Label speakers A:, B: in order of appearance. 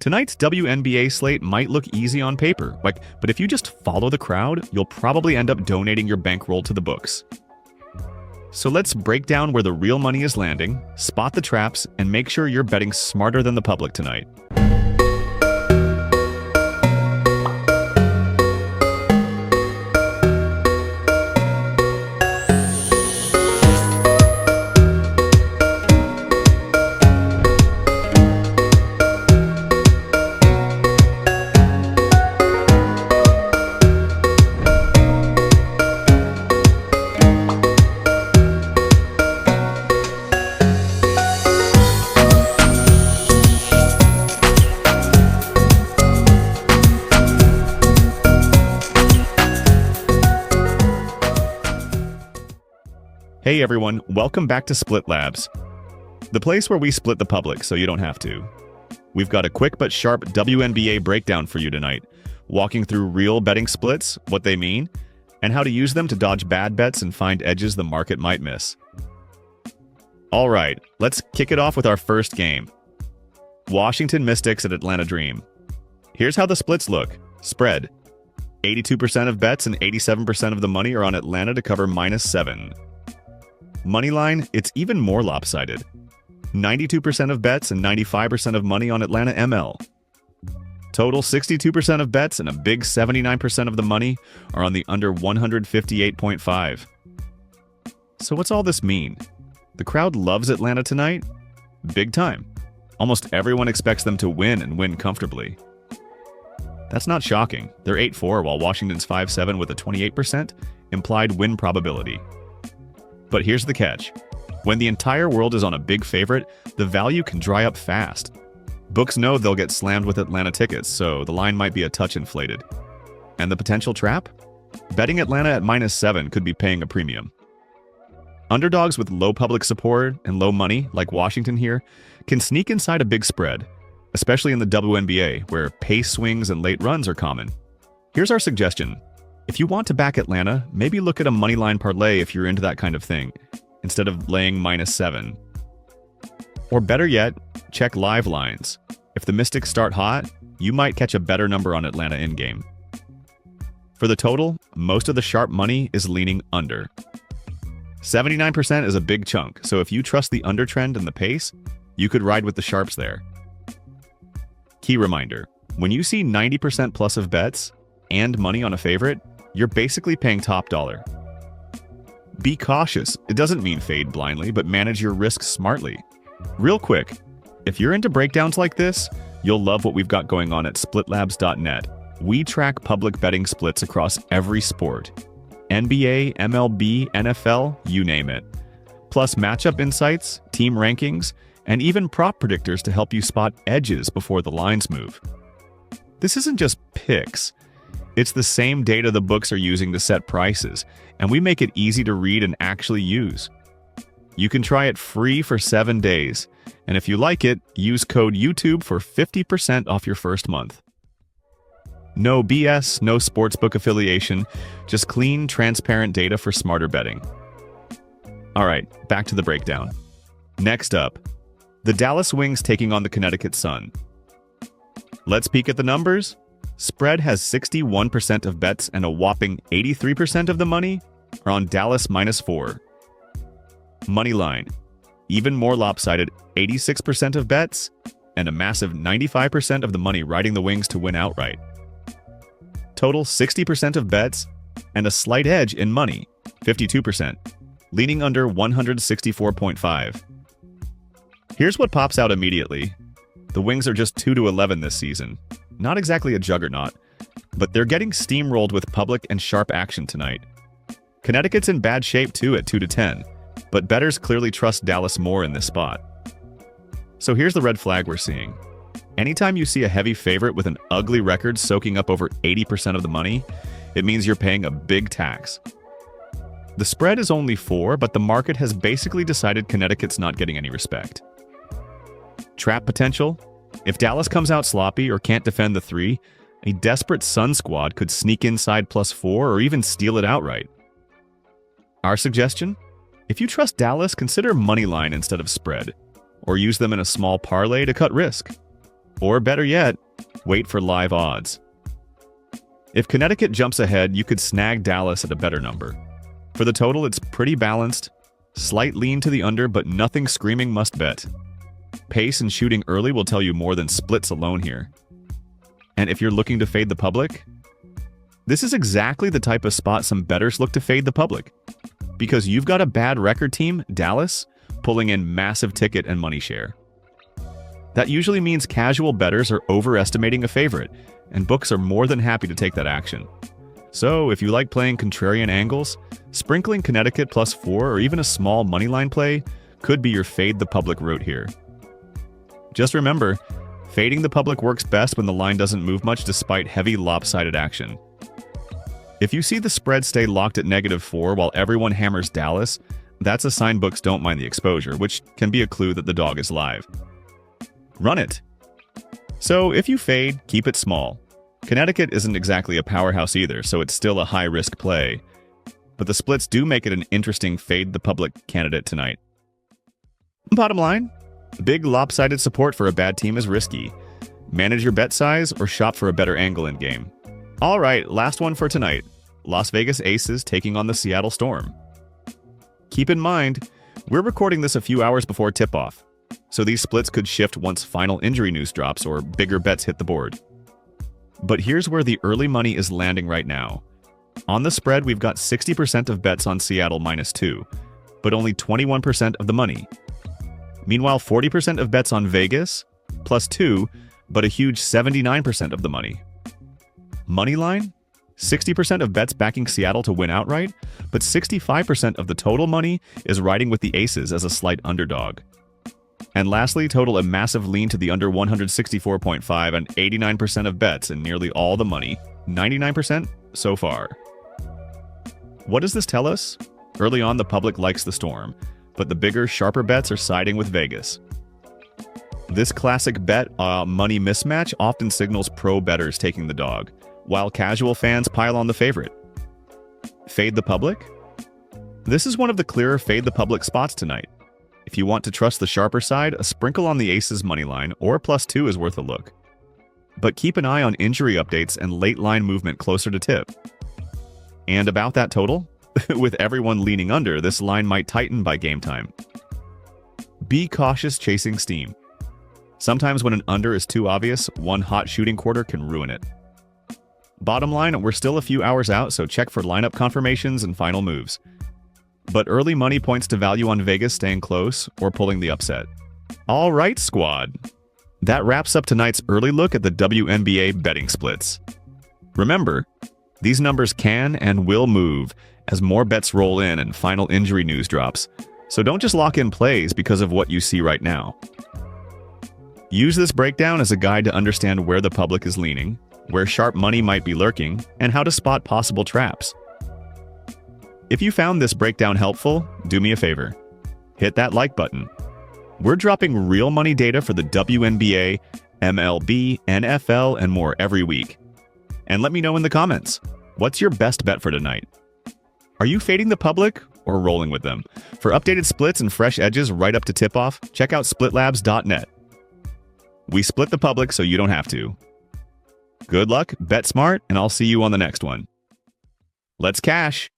A: Tonight's WNBA slate might look easy on paper, but if you just follow the crowd, you'll probably end up donating your bankroll to the books. So let's break down where the real money is landing, spot the traps, and make sure you're betting smarter than the public tonight. Hey everyone, welcome back to Split Labs, the place where we split the public so you don't have to. We've got a quick but sharp WNBA breakdown for you tonight, walking through real betting splits, what they mean, and how to use them to dodge bad bets and find edges the market might miss. All right, let's kick it off with our first game. Washington Mystics at Atlanta Dream. Here's how the splits look. Spread. 82% of bets and 87% of the money are on Atlanta to cover -7. Moneyline, it's even more lopsided. 92% of bets and 95% of money on Atlanta ML. Total 62% of bets and a big 79% of the money are on the under 158.5. So what's all this mean? The crowd loves Atlanta tonight? Big time. Almost everyone expects them to win and win comfortably. That's not shocking. They're 8-4 while Washington's 5-7 with a 28% implied win probability. But here's the catch. When the entire world is on a big favorite, the value can dry up fast. Books know they'll get slammed with Atlanta tickets, so the line might be a touch inflated. And the potential trap? Betting Atlanta at -7 could be paying a premium. Underdogs with low public support and low money, like Washington here, can sneak inside a big spread, especially in the WNBA, where pace swings and late runs are common. Here's our suggestion. If you want to back Atlanta, maybe look at a moneyline parlay if you're into that kind of thing, instead of laying -7. Or better yet, check live lines. If the Mystics start hot, you might catch a better number on Atlanta in-game. For the total, most of the sharp money is leaning under. 79% is a big chunk, so if you trust the under trend and the pace, you could ride with the sharps there. Key reminder, when you see 90% plus of bets and money on a favorite, you're basically paying top dollar. Be cautious. It doesn't mean fade blindly, but manage your risks smartly. Real quick, if you're into breakdowns like this, you'll love what we've got going on at splitlabs.net. We track public betting splits across every sport. NBA, MLB, NFL, you name it. Plus matchup insights, team rankings, and even prop predictors to help you spot edges before the lines move. This isn't just picks. It's the same data the books are using to set prices, and we make it easy to read and actually use. You can try it free for 7 days, and if you like it, use code YouTube for 50% off your first month. No BS, no sportsbook affiliation, just clean, transparent data for smarter betting. All right, back to the breakdown. Next up, the Dallas Wings taking on the Connecticut Sun. Let's peek at the numbers. Spread has 61% of bets and a whopping 83% of the money are on Dallas -4. Moneyline, even more lopsided, 86% of bets and a massive 95% of the money riding the Wings to win outright. Total 60% of bets and a slight edge in money, 52%, leaning under 164.5. Here's what pops out immediately. The Wings are just 2-11 this season. Not exactly a juggernaut, but they're getting steamrolled with public and sharp action tonight. Connecticut's in bad shape too at 2-10, but bettors clearly trust Dallas more in this spot. So here's the red flag we're seeing. Anytime you see a heavy favorite with an ugly record soaking up over 80% of the money, it means you're paying a big tax. The spread is only 4, but the market has basically decided Connecticut's not getting any respect. Trap potential? If Dallas comes out sloppy or can't defend the 3, a desperate Sun squad could sneak inside +4 or even steal it outright. Our suggestion? If you trust Dallas, consider moneyline instead of spread, or use them in a small parlay to cut risk. Or better yet, wait for live odds. If Connecticut jumps ahead, you could snag Dallas at a better number. For the total, it's pretty balanced. Slight lean to the under, but nothing screaming must bet. Pace and shooting early will tell you more than splits alone here. And if you're looking to fade the public, this is exactly the type of spot some bettors look to fade the public. Because you've got a bad record team, Dallas, pulling in massive ticket and money share. That usually means casual bettors are overestimating a favorite, and books are more than happy to take that action. So if you like playing contrarian angles, sprinkling Connecticut +4 or even a small moneyline play could be your fade the public route here. Just remember, fading the public works best when the line doesn't move much despite heavy lopsided action. If you see the spread stay locked at -4 while everyone hammers Dallas, that's a sign books don't mind the exposure, which can be a clue that the dog is live. Run it. So if you fade, keep it small. Connecticut isn't exactly a powerhouse either, so it's still a high-risk play. But the splits do make it an interesting fade the public candidate tonight. Bottom line, big lopsided support for a bad team is risky. Manage your bet size or shop for a better angle in game. All right, last one for tonight. Las Vegas Aces taking on the Seattle Storm. Keep in mind, we're recording this a few hours before tip-off, so these splits could shift once final injury news drops or bigger bets hit the board. But here's where the early money is landing right now. On the spread, we've got 60% of bets on Seattle -2, but only 21% of the money. Meanwhile, 40% of bets on Vegas, +2, but a huge 79% of the money. Moneyline? 60% of bets backing Seattle to win outright, but 65% of the total money is riding with the Aces as a slight underdog. And lastly, total a massive lean to the under 164.5 and 89% of bets and nearly all the money, 99% so far. What does this tell us? Early on, the public likes the Storm, but the bigger, sharper bets are siding with Vegas. This classic bet money mismatch often signals pro bettors taking the dog, while casual fans pile on the favorite. Fade the public? This is one of the clearer fade the public spots tonight. If you want to trust the sharper side, a sprinkle on the Aces moneyline or +2 is worth a look. But keep an eye on injury updates and late line movement closer to tip. And about that total, with everyone leaning under, this line might tighten by game time. Be cautious chasing steam. Sometimes when an under is too obvious, one hot shooting quarter can ruin it. Bottom line, we're still a few hours out, so check for lineup confirmations and final moves. But early money points to value on Vegas staying close or pulling the upset. All right, squad. That wraps up tonight's early look at the WNBA betting splits. Remember, these numbers can and will move as more bets roll in and final injury news drops, so don't just lock in plays because of what you see right now. Use this breakdown as a guide to understand where the public is leaning, where sharp money might be lurking, and how to spot possible traps. If you found this breakdown helpful, do me a favor. Hit that like button. We're dropping real money data for the WNBA, MLB, NFL, and more every week. And let me know in the comments, what's your best bet for tonight? Are you fading the public or rolling with them? For updated splits and fresh edges right up to tip-off, check out splitlabs.net. We split the public so you don't have to. Good luck, bet smart, and I'll see you on the next one. Let's cash!